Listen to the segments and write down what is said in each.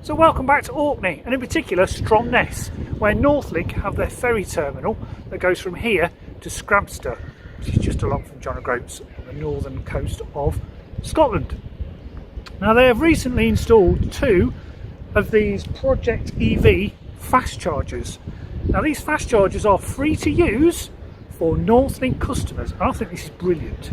So welcome back to Orkney, and in particular Stromness, where Northlink have their ferry terminal that goes from here to Scrabster, which is just along from John O'Groats on the northern coast of Scotland. Now they have recently installed 2 of these Project EV fast chargers. Now these fast chargers are free to use for Northlink customers, and I think this is brilliant.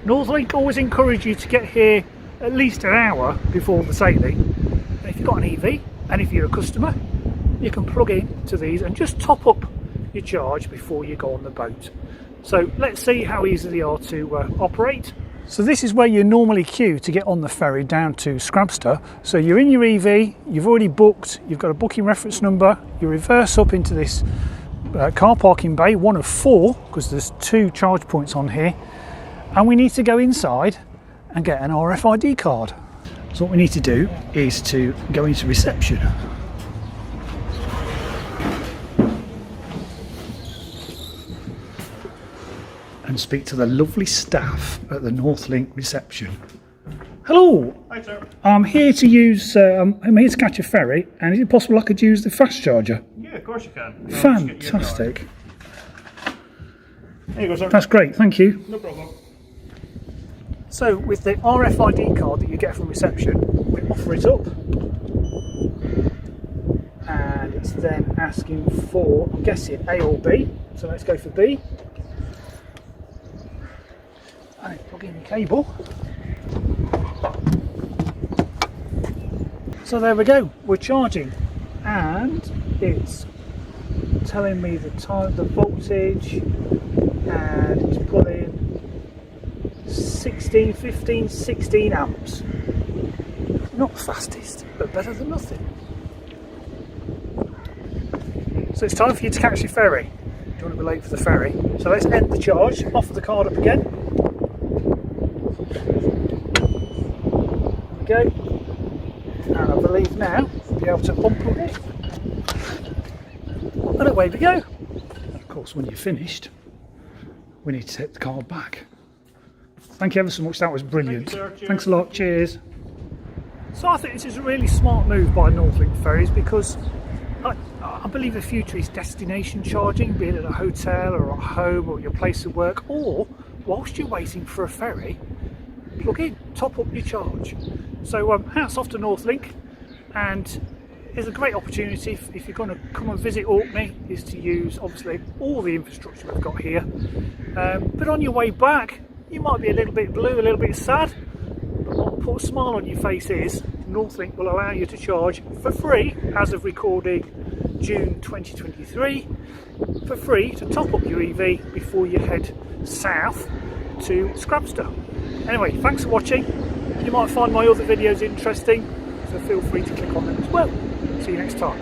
Northlink always encourage you to get here at least an hour before the sailing, and if you've got an EV and if you're a customer, you can plug in to these and just top up your charge before you go on the boat. So let's see how easy they are to operate. So this is where you normally queue to get on the ferry down to Scrabster. So you're in your EV, you've already booked, you've got a booking reference number, you reverse up into this car parking bay, one of 4, because there's 2 charge points on here, and we need to go inside and get an RFID card. So what we need to do is to go into reception. And speak to the lovely staff at the Northlink reception. Hello. Hi, sir. I'm here to use. I'm here to catch a ferry, and is it possible I could use the fast charger? Yeah, of course you can. Fantastic. There you go, sir. That's great. Thank you. No problem. So with the RFID card that you get from reception, we offer it up, and it's then asking for, I'm guessing, A or B. So let's go for B. And plug in the cable. So there we go, we're charging, and it's telling me the time, the voltage, and it's pulling 16 amps. Not the fastest, but better than nothing. So it's time for you to catch your ferry. Do you want to be late for the ferry? So let's end the charge, offer the card up again. There we go. And I believe now we'll be able to unplug it. And away we go. And of course, when you're finished, we need to take the card back. Thank you ever so much, that was brilliant. Thank you, sir. Thanks a lot, cheers. So I think this is a really smart move by Northlink Ferries, because I believe the future is destination charging, be it at a hotel or at home or at your place of work, or whilst you're waiting for a ferry, plug in, top up your charge. So hats off to Northlink, and it's a great opportunity if you're going to come and visit Orkney, is to use obviously all the infrastructure we've got here. But on your way back, you might be a little bit blue, a little bit sad, but what will put a smile on your face is Northlink will allow you to charge for free, as of recording June 2023, for free to top up your EV before you head south to Scrabster. Anyway, thanks for watching. You might find my other videos interesting, so feel free to click on them as well. See you next time.